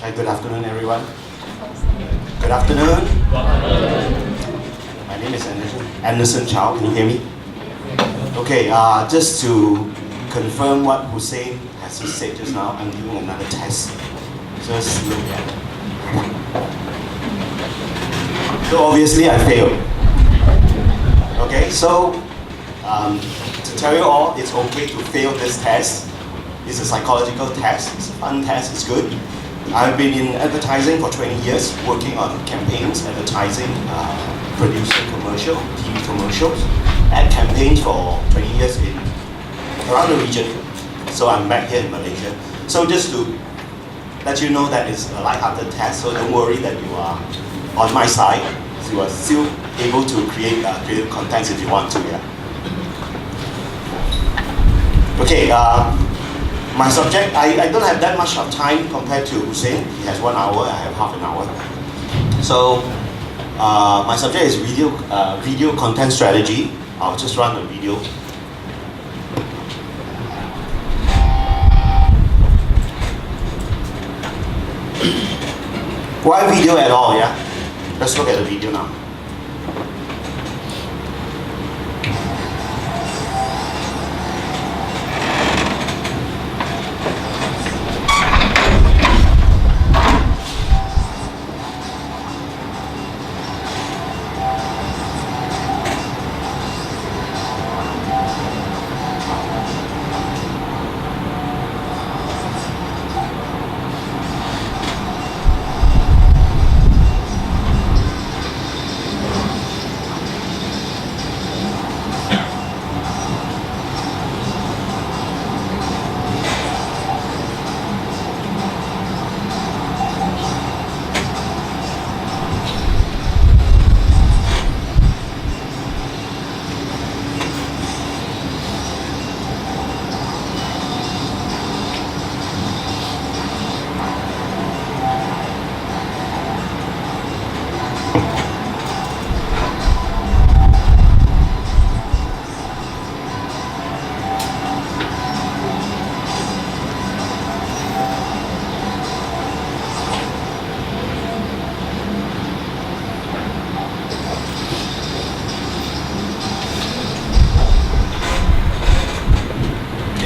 Hi, good afternoon, everyone. Good afternoon. My name is Anderson Chow. Can you hear me? Okay, just to confirm what Hussein has just said just now, I'm doing another test. Just look at it. So obviously I failed. Okay, so to tell you all, it's okay to fail this test. It's a psychological test, it's a fun test, it's good. I've been in advertising for 20 years, working on campaigns, advertising, producing TV commercials, ad campaigns for 20 years around the region. So I'm back here in Malaysia. So just to let you know that it's a light-hearted test, so don't worry that you are on my side. So you are still able to create creative contents if you want to, yeah. Okay, my subject, I don't have that much of time compared to Hussein. He has 1 hour, I have half an hour. So my subject is video content strategy. I'll just run the video. Why video at all, yeah? Let's look at the video now.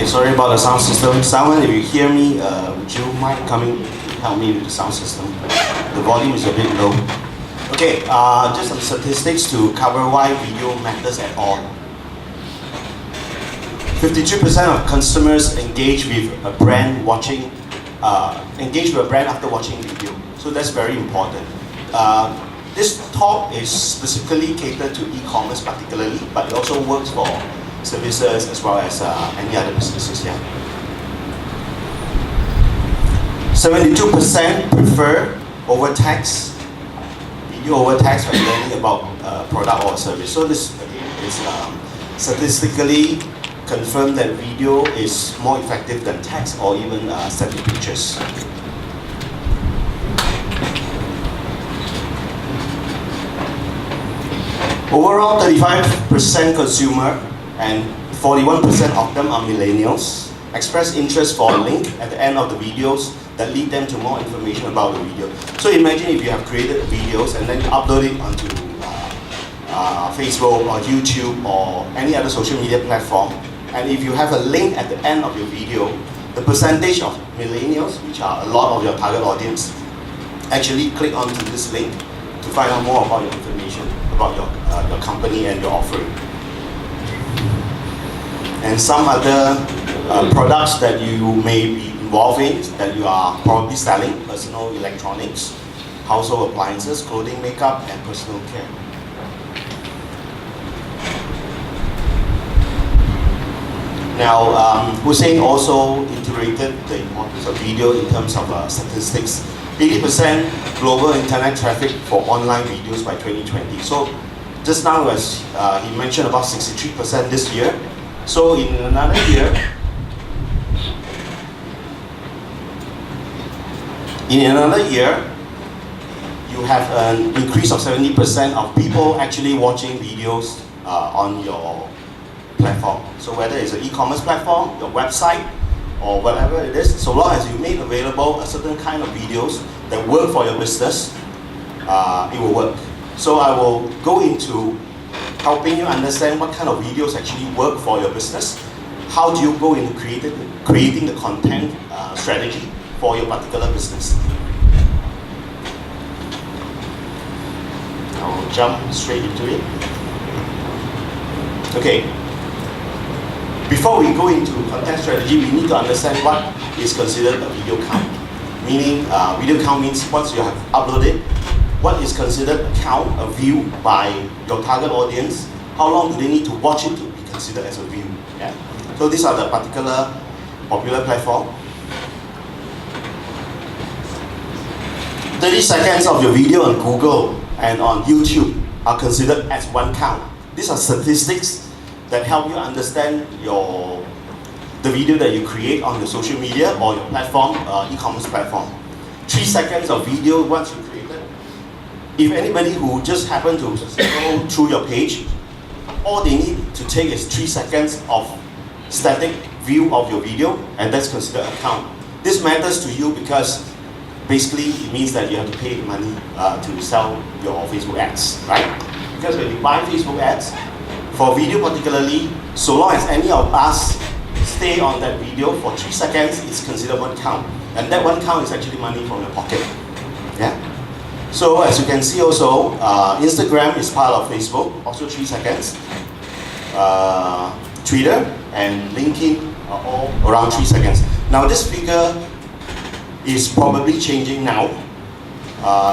Sorry about the sound system. Someone, if you hear me, would you mind coming help me with the sound system? The volume is a bit low. Okay, just some statistics to cover why video matters at all. 53% of consumers engage with a brand after watching video. So that's very important. This talk is specifically catered to e-commerce particularly, but it also works for services as well as any other businesses, yeah. 72% prefer over text, video over text when learning about a product or a service. So this again is statistically confirmed that video is more effective than text or even static pictures. Overall, 35% consumer and 41% of them are millennials, express interest for a link at the end of the videos that lead them to more information about the video. So imagine if you have created videos and then you upload it onto Facebook or YouTube or any other social media platform, and if you have a link at the end of your video, the percentage of millennials, which are a lot of your target audience, actually click onto this link to find out more about your information, about your company and your offering. And some other products that you may be involved in, that you are probably selling: personal electronics, household appliances, clothing, makeup, and personal care. Now, Hussein also iterated the importance of video in terms of statistics. 80% global internet traffic for online videos by 2020. So just now, as he mentioned, about 63% this year. So in another year, you have an increase of 70% of people actually watching videos on your platform. So whether it's an e-commerce platform, your website, or whatever it is, so long as you make available a certain kind of videos that work for your business, it will work. So I will go into helping you understand what kind of videos actually work for your business. How do you go into creating the content strategy for your particular business. I'll jump straight into it. Okay. Before we go into content strategy, we need to understand what is considered a video count. Meaning, video count means once you have uploaded, what is considered a count, a view by your target audience. How long do they need to watch it to be considered as a view? Yeah. So these are the particular popular platform. 30 seconds of your video on Google and on YouTube are considered as one count. These are statistics that help you understand the video that you create on your social media or your platform, e-commerce platform. 3 seconds of video once you created. If anybody who just happened to scroll through your page, all they need to take is 3 seconds of static view of your video, and that's considered a count. This matters to you because basically it means that you have to pay money to sell your Facebook ads, right? Because when you buy Facebook ads, for video particularly, so long as any of us stay on that video for 3 seconds, it's considered one count. And that one count is actually money from your pocket. Yeah? So as you can see also, Instagram is part of Facebook, also 3 seconds. Twitter and LinkedIn are all around 3 seconds. Now this figure is probably changing now,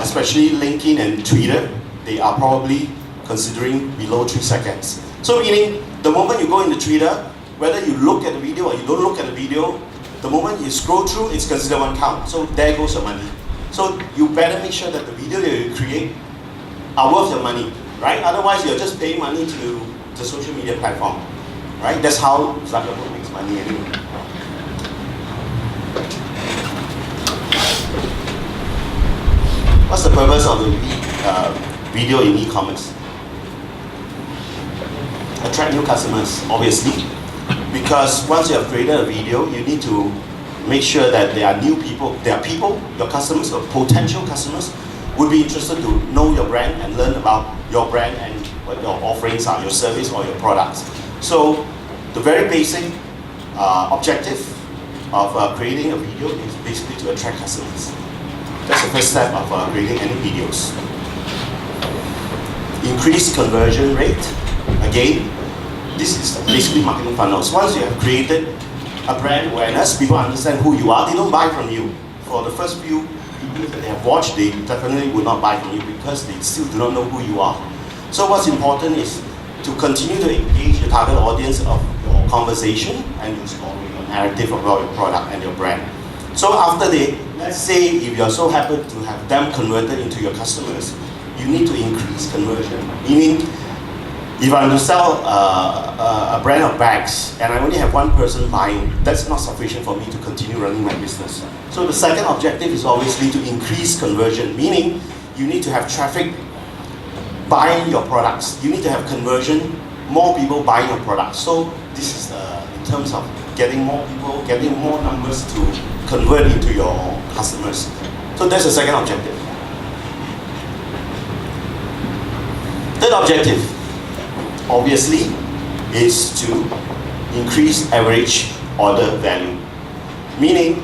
especially LinkedIn and Twitter. They are probably considering below 3 seconds. So meaning, the moment you go into Twitter, whether you look at the video or you don't look at the video, the moment you scroll through, it's considered one count. So there goes your money. So you better make sure that the video that you create are worth your money, right? Otherwise, you're just paying money to the social media platform, right? That's how Zuckerberg makes money anyway. What's the purpose of the video in e-commerce? Attract new customers, obviously, because once you have created a video, you need to make sure that there are new people, your customers or potential customers would be interested to know your brand and learn about your brand and what your offerings are, your service or your products. So the very basic objective of creating a video is basically to attract customers. That's the first step of creating any videos. Increase conversion rate. Again, this is basically marketing funnels. Once you have created a brand awareness, people understand who you are, they don't buy from you. For the first few videos that they have watched, they definitely will not buy from you because they still do not know who you are. So what's important is to continue to engage the target audience of your conversation and your story, your narrative about your product and your brand. So after let's say if you're so happy to have them converted into your customers, you need to increase conversion. Meaning, if I want to sell a brand of bags and I only have one person buying, that's not sufficient for me to continue running my business. So the second objective is obviously to increase conversion, meaning you need to have traffic buying your products. You need to have conversion, more people buying your products. So this is in terms of getting more people, getting more numbers to convert into your customers. So that's the second objective. Third objective, obviously, is to increase average order value. Meaning,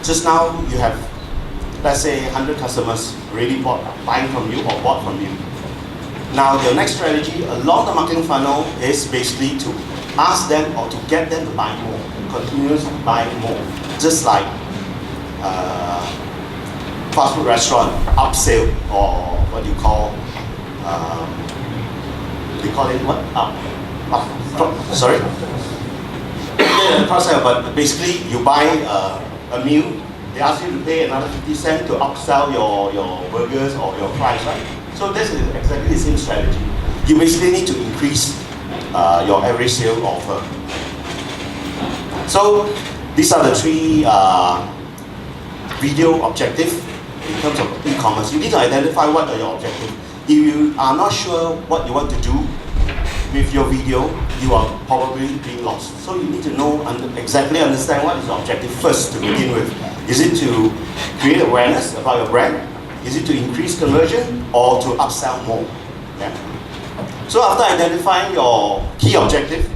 just now you have, let's say, 100 customers already buying from you or bought from you. Now, your next strategy along the marketing funnel is basically to ask them or to get them to buy more, continuously buy more. Just like fast food restaurant upsell, or what you call, they call it what? Sorry? Yeah, cross-sell, but basically you buy a meal, they ask you to pay another 50 cents to upsell your burgers or your fries, right? So this is exactly the same strategy. You basically need to increase your average sale offer. So these are the three video objectives in terms of e-commerce. You need to identify what are your objectives. If you are not sure what you want to do with your video, you are probably being lost. So you need to know, exactly understand what is the objective first to begin with. Is it to create awareness about your brand? Is it to increase conversion or to upsell more? Yeah. So after identifying your key objective,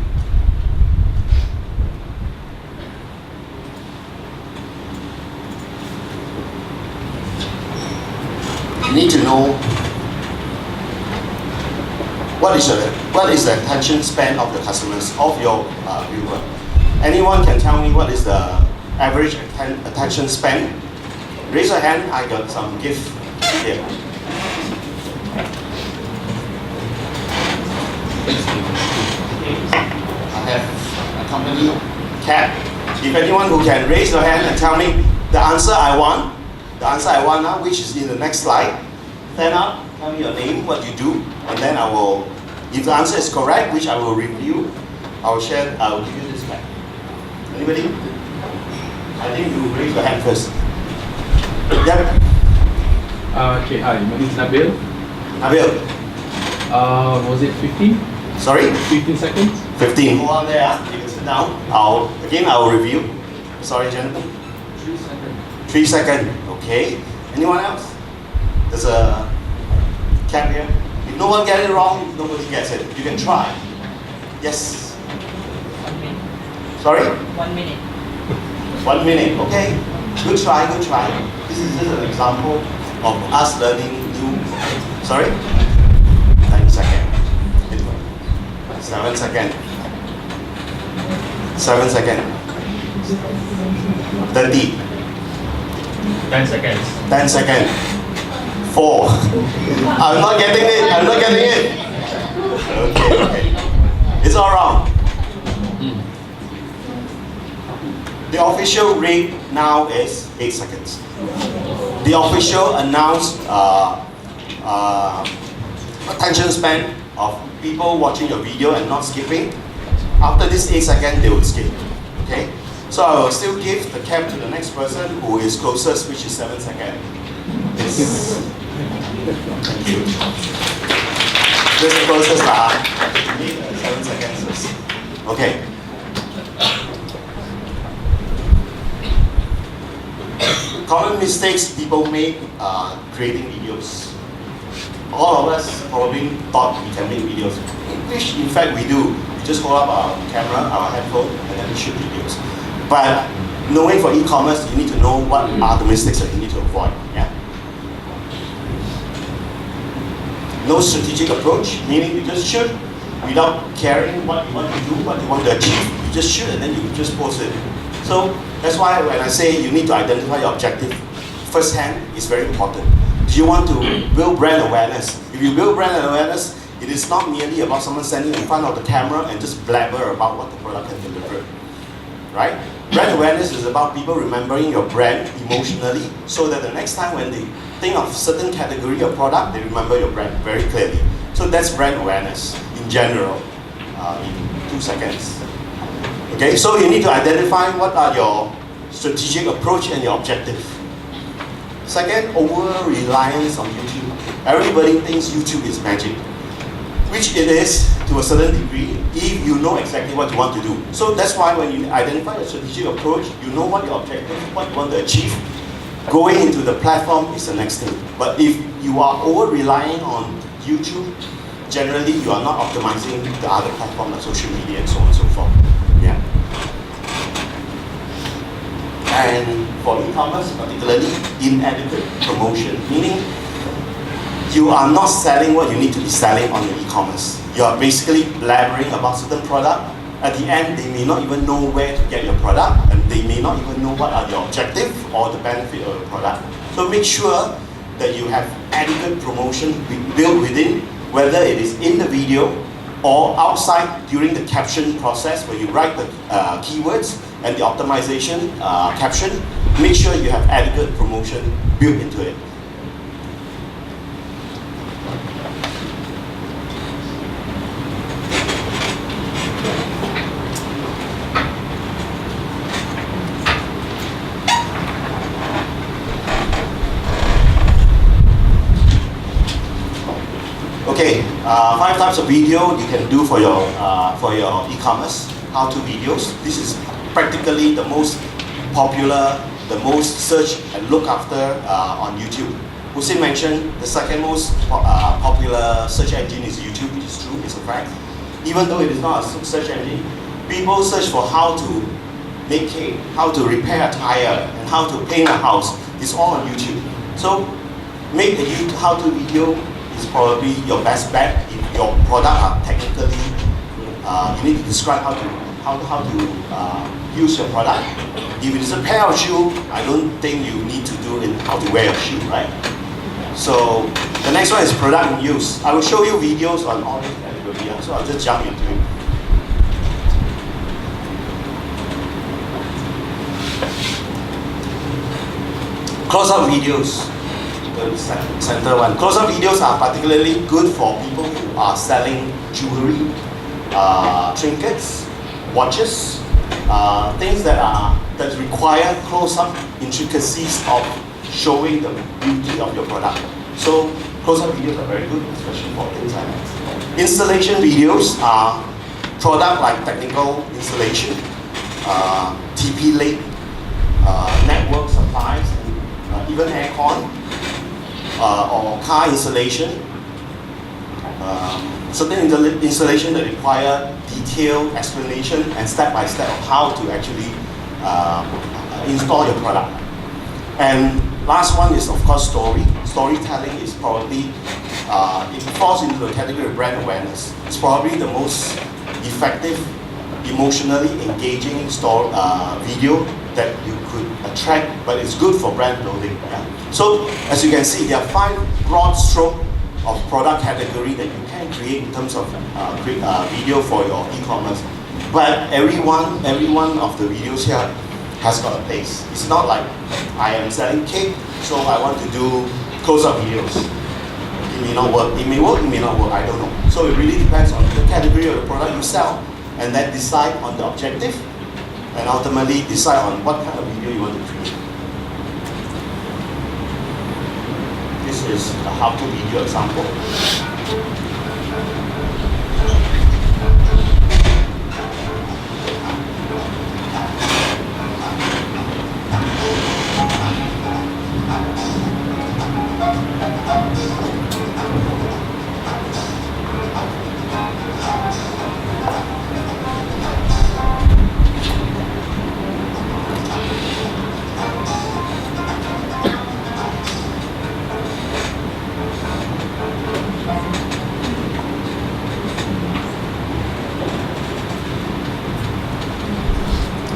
you need to know what is the attention span of the customers, of your viewer. Anyone can tell me what is the average attention span? Raise your hand, I got some gift here. I have a company cat. If anyone who can raise your hand and tell me the answer I want now, which is in the next slide, stand up, tell me your name, what you do, and then I will, if the answer is correct, which I will review, I will give you this back. Anybody? I think you raise your hand first. Yep. Okay, hi, my name is Nabil. Nabil. Was it 15? Sorry? 15 seconds? 15. Hold on there, you can sit down. I will review. Sorry, gentlemen. 3 seconds. 3 seconds. Okay. Anyone else? There's a cap here. If no one gets it wrong, nobody gets it. You can try. Yes. 1 minute. Sorry? 1 minute. 1 minute. Okay. Good try. Good try. This is just an example of us learning new. Sorry? 9 seconds. 7 seconds. 7 seconds. 30. 10 seconds. 10 seconds. 4. I'm not getting it. I'm not getting it. Okay. It's all wrong. The official rate now is 8 seconds. The official announced attention span of people watching your video and not skipping. After this 8 seconds, they will skip. Okay? So I will still give the cap to the next person who is closest, which is 7 seconds. Yes. Thank you. This is the closest lah. 7 seconds first. Okay. Common mistakes people make creating videos. All of us probably thought we can make videos, which in fact we do. We just hold up our camera, our headphone, and then we shoot videos. But knowing for e-commerce, you need to know what are the mistakes that you need to avoid. Yeah. No strategic approach, meaning you just shoot without caring what you want to do, what you want to achieve. You just shoot and then you just post it. So that's why when I say you need to identify your objective firsthand, it's very important. Do you want to build brand awareness? If you build brand awareness, it is not merely about someone standing in front of the camera and just blabber about what the product can deliver, right? Brand awareness is about people remembering your brand emotionally, so that the next time when they think of certain category of product, they remember your brand very clearly. So that's brand awareness in general, in 2 seconds. Okay, so you need to identify what are your strategic approach and your objective. Second, over-reliance on YouTube. Everybody thinks YouTube is magic, which it is to a certain degree if you know exactly what you want to do. So that's why when you identify a strategic approach, you know what your objective, what you want to achieve. Going into the platform is the next thing. But if you are over-relying on YouTube, generally you are not optimizing the other platforms like social media and so on and so forth. Yeah. And for e-commerce, particularly inadequate promotion, meaning you are not selling what you need to be selling on your e-commerce. You are basically blabbering about certain product. At the end, they may not even know where to get your product, and they may not even know what are your objective or the benefit of your product. So make sure that you have adequate promotion built within, whether it is in the video or outside during the caption process where you write the keywords and the optimization caption. Make sure you have adequate promotion built into it. Okay, 5 types of video you can do for your e-commerce how-to videos. This is practically the most popular, the most searched and looked after on YouTube. Hussein mentioned the second most popular search engine is YouTube, which is true, it's a fact. Even though it is not a search engine, people search for how to make cake, how to repair a tire, and how to paint a house. It's all on YouTube. So make a how-to video is probably your best bet. If your product are technically, you need to describe how to use your product. If it is a pair of shoe, I don't think you need to do in how to wear a shoe, right? So the next one is product in use. I will show you videos on all these categories, so I'll just jump into it. Close-up videos, the center one. Close-up videos are particularly good for people who are selling jewelry, trinkets, watches, things that require close-up intricacies of showing the beauty of your product. So close-up videos are very good, especially for things like that. Installation videos are product like technical installation, TP link, network supplies, even aircon or car installation. Certain installation that require detailed explanation and step-by-step of how to actually install your product. And last one is of course storytelling is probably, it falls into the category of brand awareness. It's probably the most effective, emotionally engaging video that you could attract, but it's good for brand building. Yeah? So as you can see, there are 5 broad strokes of product category that you can create in terms of video for your e-commerce. But every one of the videos here has got a place. It's not like I am selling cake, so I want to do close-up videos. It may not work. It may work, it may not work, I don't know. So it really depends on the category of the product you sell, and then decide on the objective, and ultimately decide on what kind of video you want to create. This is a how-to video example.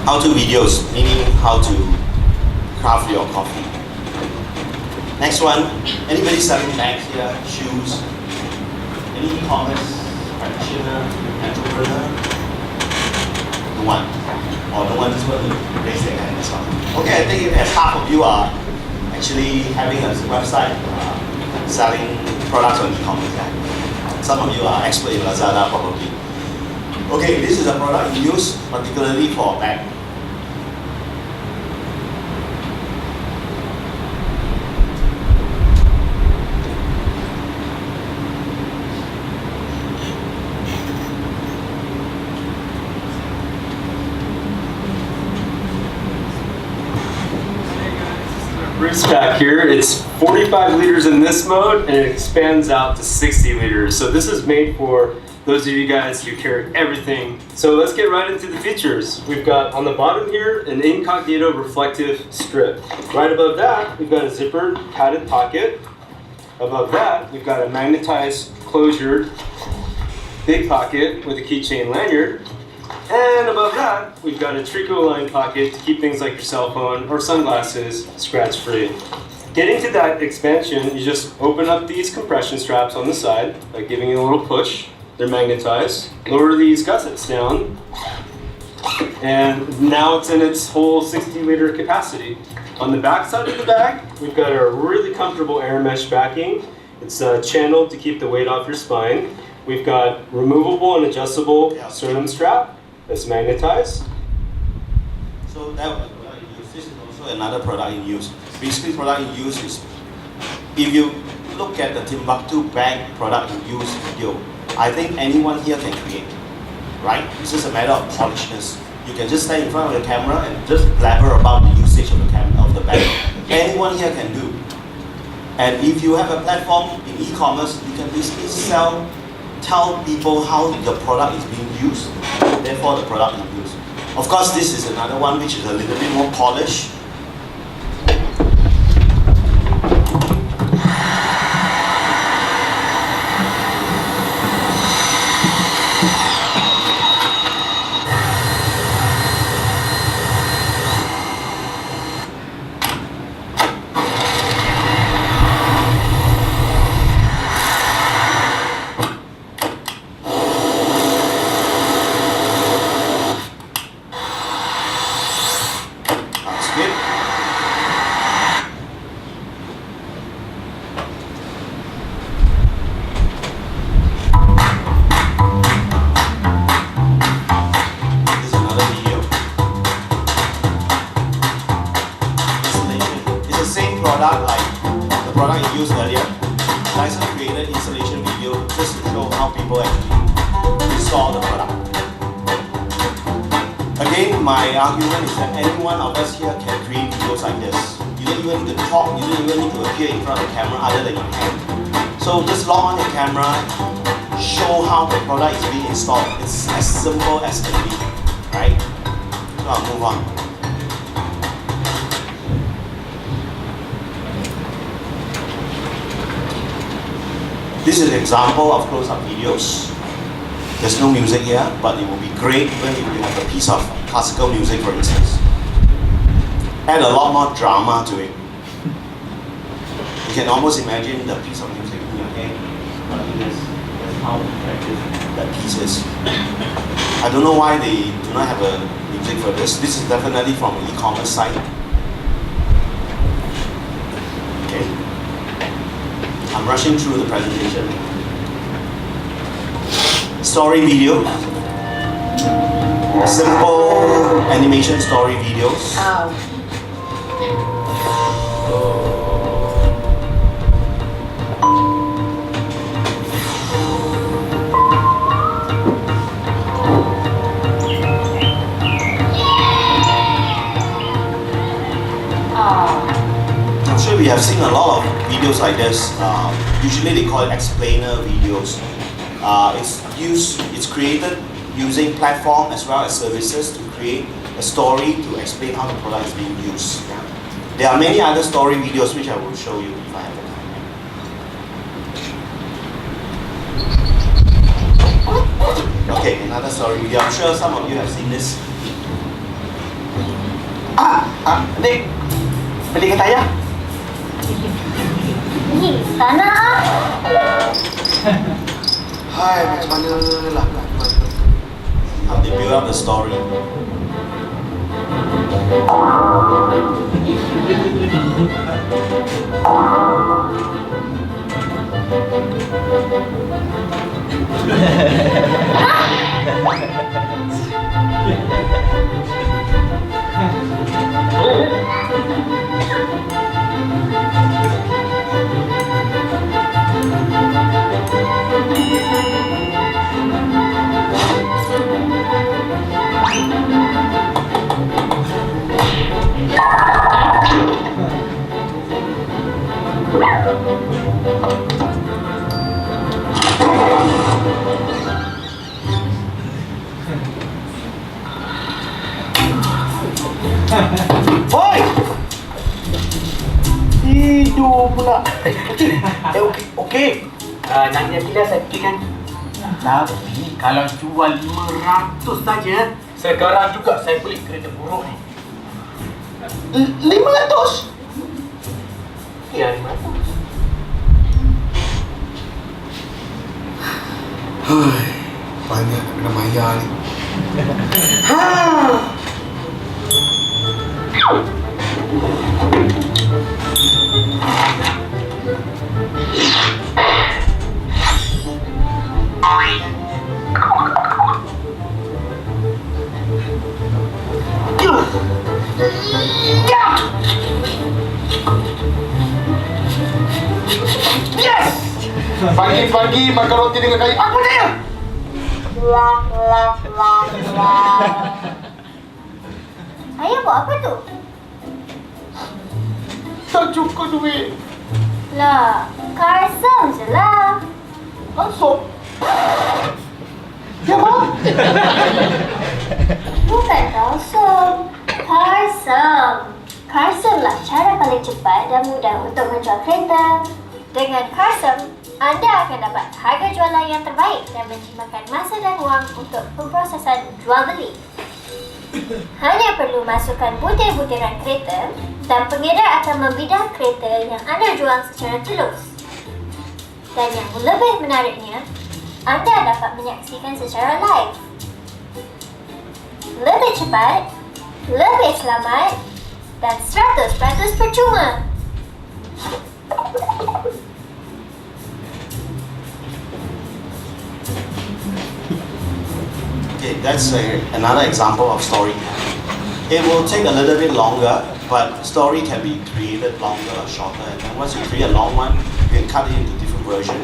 How-to videos, meaning how to craft your coffee. Next one, anybody selling bags here, shoes, any e-commerce practitioner, entrepreneur? No one. Or no one just want to raise their hand as well. Okay, I think as half of you are actually having a website selling products on e-commerce. Some of you are expert in Lazada probably. Okay, this is a product in use particularly for a bag. Bruce back here. It's 45 liters in this mode and it expands out to 60 liters. So this is made for those of you guys who carry everything. So let's get right into the features. We've got on the bottom here an incognito reflective strip. Right above that, we've got a zippered padded pocket. Above that, we've got a magnetized closure big pocket with a keychain lanyard. And above that, we've got a Trico-lined pocket to keep things like your cell phone or sunglasses scratch-free. Getting to that expansion, you just open up these compression straps on the side by giving it a little push. They're magnetized. Lower these gussets down, and now it's in its whole 60-liter capacity. On the back side of the bag, we've got a really comfortable air mesh backing. It's channeled to keep the weight off your spine. We've got removable and adjustable sternum strap that's magnetized. So this is also another product in use. Basically, product in use is if you look at the Timbuktu bag product in use video, I think anyone here can create, right? It's just a matter of polishness. You can just stand in front of the camera and just blabber about the usage of the bag. Anyone here can do. And if you have a platform in e-commerce, you can basically tell people how the product is being used, therefore the product is used. Of course, this is another one which is a little bit more polished. Product like the product you used earlier. Dyson created installation video just to show how people actually install the product. Again, my argument is that any one of us here can create videos like this. You don't even need to talk, you don't even need to appear in front of the camera other than your hand. So just log on your camera, show how the product is being installed. It's as simple as can be, right? So I'll move on. This is an example of close-up videos. There's no music here, but it will be great when you have a piece of classical music, for instance. Add a lot more drama to it. You can almost imagine the piece of music in your head. That's how effective that piece is. I don't know why they do not have a music for this. This is definitely from an e-commerce site. Okay. I'm rushing through the presentation. Story video. Simple animation story videos. I'm sure we have seen a lot of videos like this. Usually they call it explainer videos. It's created using platform as well as services to create a story to explain how the product is being used. There are many other story videos which I will show you if I have the time. Okay, another story video. I'm sure some of you have seen this. Adik, beli kata ayah. Sana Hai, macam mana lah? How they build up the story. Oi! Tidur pula. Okey. Nanti Akila saya fikirkan. Tapi kalau jual 500 saja, sekarang juga saya beli kereta buruk ni. 500? Ya, 500. Banyak nak kena bayar ni. Ya! Pagi-pagi makan roti dengan kayu. Apa dia? Ayah buat apa tu? Tak cukup duit. Lah, karsam je lah. Masuk. Ya, Mak? Bukan karsam, karsam. Karsam lah cara paling cepat dan mudah untuk menjual kereta. Dengan karsam, anda akan dapat harga jualan yang terbaik dan menjimatkan masa dan wang untuk pemprosesan jual beli. Hanya perlu masukkan butir-butiran kereta dan pengedar akan membidah kereta yang anda jual secara tulus. Dan yang lebih menariknya, anda dapat menyaksikan secara live. Lebih cepat, lebih selamat dan 100% percuma. Okay, that's another example of story. It will take a little bit longer, but story can be created longer or shorter. And then once you create a long one, you can cut it into different versions.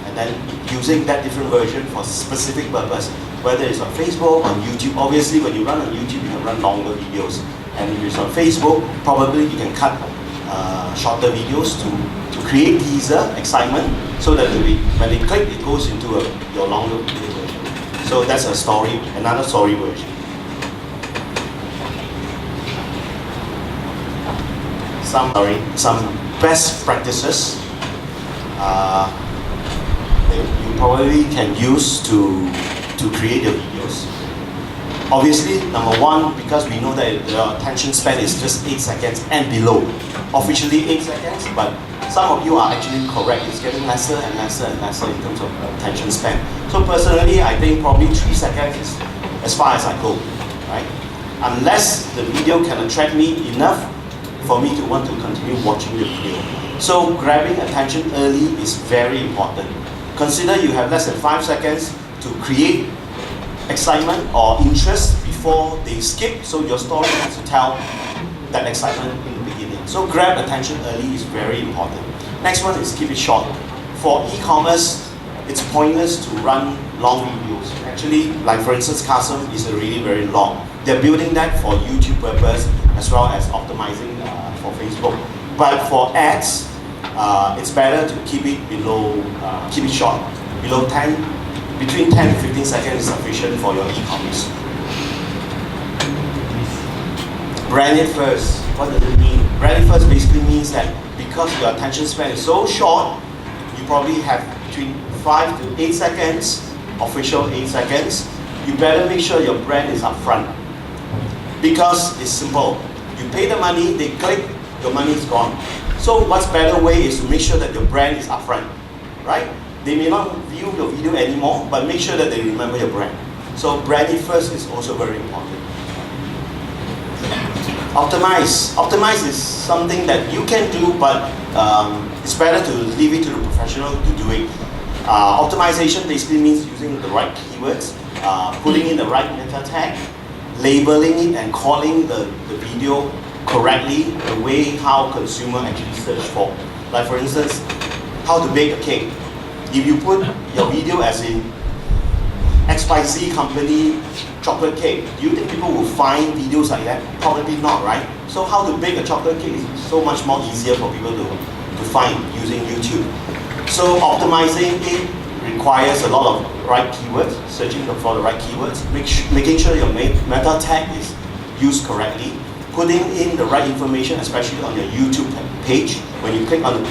And then using that different version for specific purpose, whether it's on Facebook, on YouTube. Obviously, when you run on YouTube, you can run longer videos. And if it's on Facebook, probably you can cut shorter videos to create teaser, excitement, so that when they click, it goes into your longer video version. So that's a story, another story version. Some best practices you probably can use to create your videos. Obviously, number one, because we know that your attention span is just 8 seconds and below. Officially 8 seconds, but some of you are actually correct. It's getting lesser and lesser and lesser in terms of attention span. So personally, I think probably 3 seconds is as far as I go, right? Unless the video can attract me enough for me to want to continue watching the video. So grabbing attention early is very important. Consider you have less than 5 seconds to create excitement or interest before they skip, so your story has to tell that excitement in the beginning. So grab attention early is very important. Next one is keep it short. For e-commerce, it's pointless to run long videos. Actually, like for instance, Custom is really very long. They're building that for YouTube purpose as well as optimizing for Facebook. But for ads, it's better to keep it below, keep it short, below 10. Between 10 to 15 seconds is sufficient for your e-commerce. Brand it first. What does it mean? Brand it first basically means that because your attention span is so short, you probably have between 5 to 8 seconds, official 8 seconds, you better make sure your brand is upfront. Because it's simple. You pay the money, they click, your money is gone. So what's better way is to make sure that your brand is upfront, right? They may not view your video anymore, but make sure that they remember your brand. So brand it first is also very important. Optimize. Optimize is something that you can do, but it's better to leave it to the professional to do it. Optimization basically means using the right keywords, putting in the right meta tag, labeling it and calling the video correctly, the way how consumer actually search for. Like for instance, how to bake a cake. If you put your video as in XYZ company chocolate cake, do you think people will find videos like that? Probably not, right? So how to bake a chocolate cake is so much more easier for people to find using YouTube. So optimizing it requires a lot of right keywords, searching for the right keywords, making sure your meta tag is used correctly, putting in the right information, especially on your YouTube page. When you click on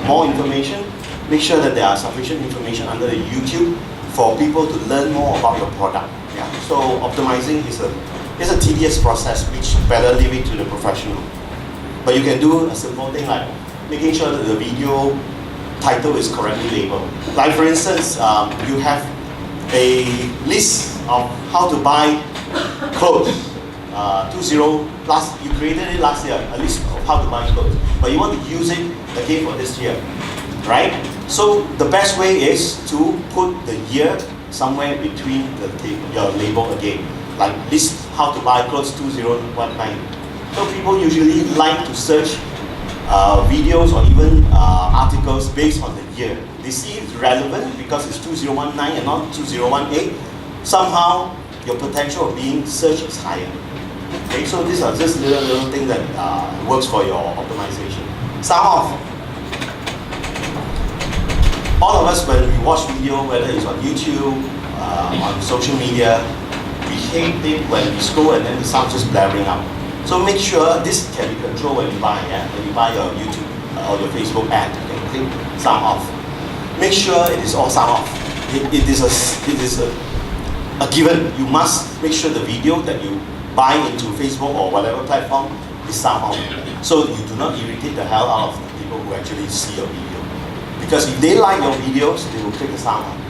more information, make sure that there are sufficient information under the YouTube for people to learn more about your product. Yeah. So optimizing is a tedious process, which better leave it to the professional. But you can do a simple thing like making sure that the video title is correctly labeled. Like for instance, you have a list of how to buy clothes. You created it last year, a list of how to buy clothes, but you want to use it again for this year, right? So the best way is to put the year somewhere between your label again, like list how to buy clothes 2019. So people usually like to search videos or even articles based on the year. they see it's relevant because it's 2019 and not 2018, somehow your potential of being searched is higher. Okay, so these are just little things that works for your optimization. Sound off. All of us, when we watch video, whether it's on YouTube, on social media, we hate it when we scroll and then the sound just blaring out. So make sure this can be controlled when you buy, when you buy your YouTube or your Facebook ad, you can click sound off. Make sure it is all sound off. It is a given. You must make sure the video that you buy into Facebook or whatever platform is sound off. So you do not irritate the hell out of the people who actually see your video. Because if they like your videos, they will click the sound on.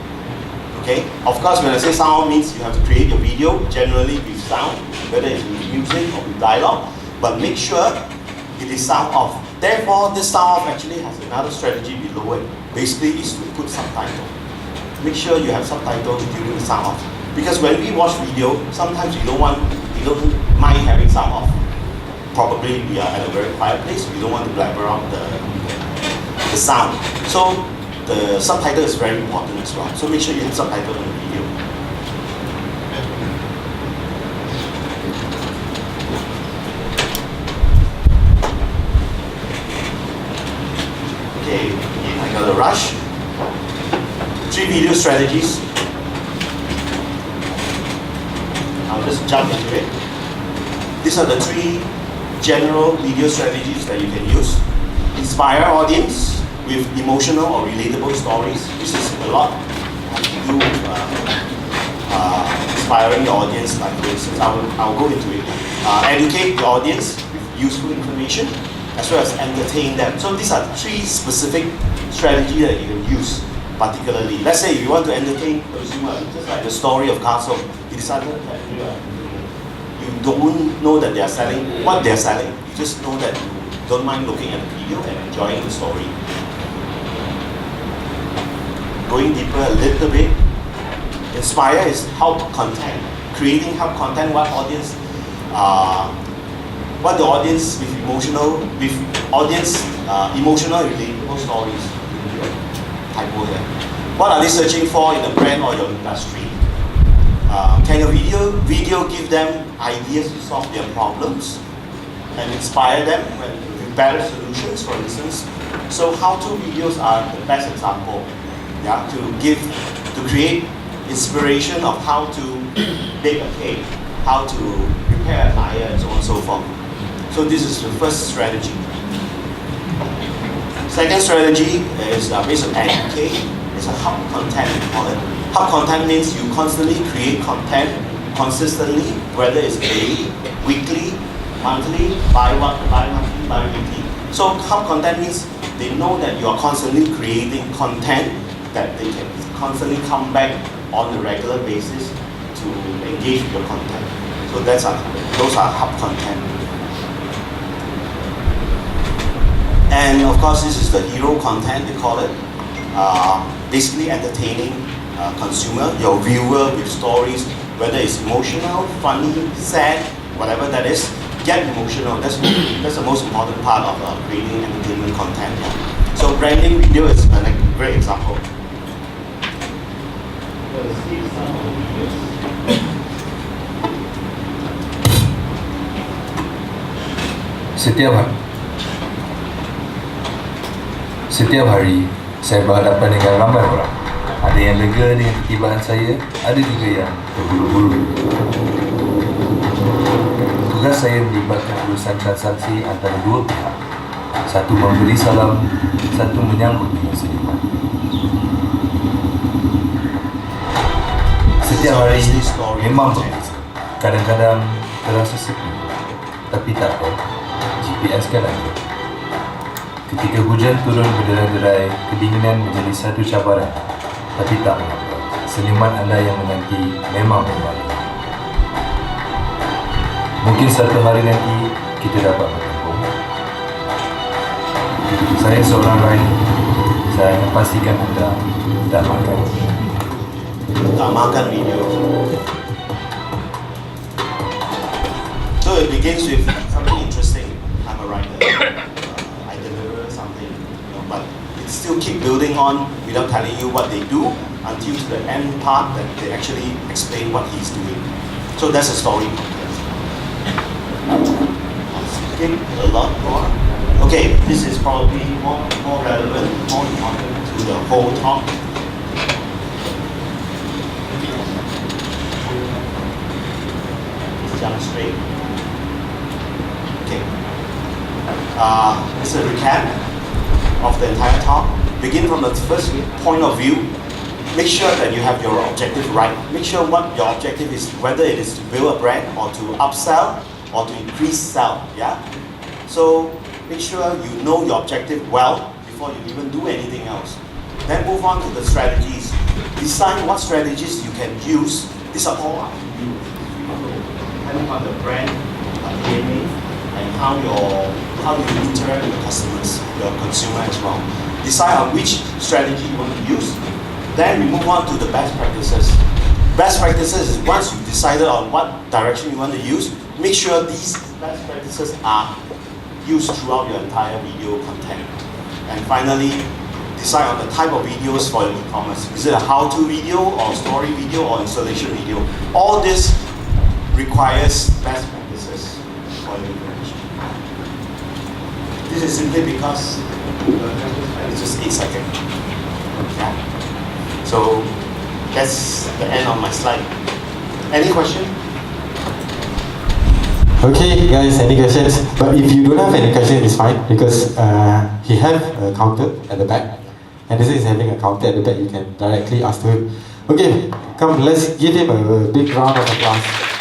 Okay? Of course, when I say sound on means you have to create your video generally with sound, whether it's with music or with dialogue, but make sure it is sound off. Therefore, this sound off actually has another strategy below it. Basically, is to put subtitle. Make sure you have subtitle during the sound off. Because when we watch video, sometimes we don't mind having sound off. Probably we are at a very quiet place. We don't want to blabber out the sound. So the subtitle is very important as well. So make sure you have subtitle in the video. Okay, I got a rush. 3 video strategies. I'll just jump into it. These are the 3 general video strategies that you can use. Inspire audience with emotional or relatable stories. This is a lot to do with inspiring the audience. Like for instance, I'll go into it. Educate the audience with useful information as well as entertain them. So these are 3 specific strategies that you can use particularly. Let's say if you want to entertain consumer, just like the story of Castle, you decided that you don't know that they are selling what they are selling. You just know that you don't mind looking at the video and enjoying the story. Going deeper a little bit, inspire is help content. Creating help content, what the audience with emotional relatable stories. Typo here. What are they searching for in a brand or your industry? Can your video give them ideas to solve their problems and inspire them with better solutions, for instance? So how-to videos are the best example, to create inspiration of how to bake a cake, how to repair a tire, and so on and so forth. So this is the first strategy. Second strategy is based on educate. It's a hub content, we call it. Hub content means you constantly create content consistently, whether it's daily, weekly, monthly, bi-monthly, bi-weekly. So hub content means they know that you are constantly creating content that they can constantly come back on a regular basis to engage with your content. So those are hub content. And of course, this is the hero content, they call it. Basically entertaining consumer, your viewer with stories, whether it's emotional, funny, sad, whatever that is, get emotional. That's the most important part of creating entertainment content. Yeah. So branding video is a great example. Setiap hari saya berhadapan dengan ramai orang. Ada yang lega dengan ketibaan saya, ada juga yang terburu-buru. Tugas saya melibatkan urusan transaksi antara 2 pihak. Satu memberi salam, satu menyambut dengan senyuman. Setiap hari memang berbeza. Kadang-kadang terasa sepi, tapi tak apa. GPS kan ada. Ketika hujan turun berderai-derai, kedinginan menjadi satu cabaran. Tapi tak mengapa, senyuman anda yang menanti memang kembali. Mungkin satu hari nanti kita dapat bertemu. Saya seorang rider. Saya akan pastikan anda tak makan. Tak makan video. So it begins with something interesting. I'm a writer. I deliver something. but it still keep building on without telling you what they do until to the end part that they actually explain what he's doing. So that's a story. Skip a lot more. Okay, this is probably more relevant, more important to the whole talk. Jump straight. Okay. It's a recap of the entire talk. Begin from the first point of view. Make sure that you have your objective right. Make sure what your objective is, whether it is to build a brand or to upsell or to increase sell. Yeah. So make sure you know your objective well before you even do anything else. Then move on to the strategies. Decide what strategies you can use. These are all up to you. Depending on the brand, DNA, and how you interact with your customers, your consumer as well. Decide on which strategy you want to use. Then we move on to the best practices. Best practices is once you've decided on what direction you want to use, make sure these best practices are used throughout your entire video content. And finally, decide on the type of videos for your e-commerce. Is it a how-to video or story video or installation video? All this requires best practices for your information. This is simply because it's just 8 seconds. Yeah. So that's the end of my slide. Any question? Okay, guys, any questions? But if you don't have any question, it's fine because he have a counter at the back, and this is having a counter at the back. You can directly ask to him. Okay, come, let's give him a big round of applause.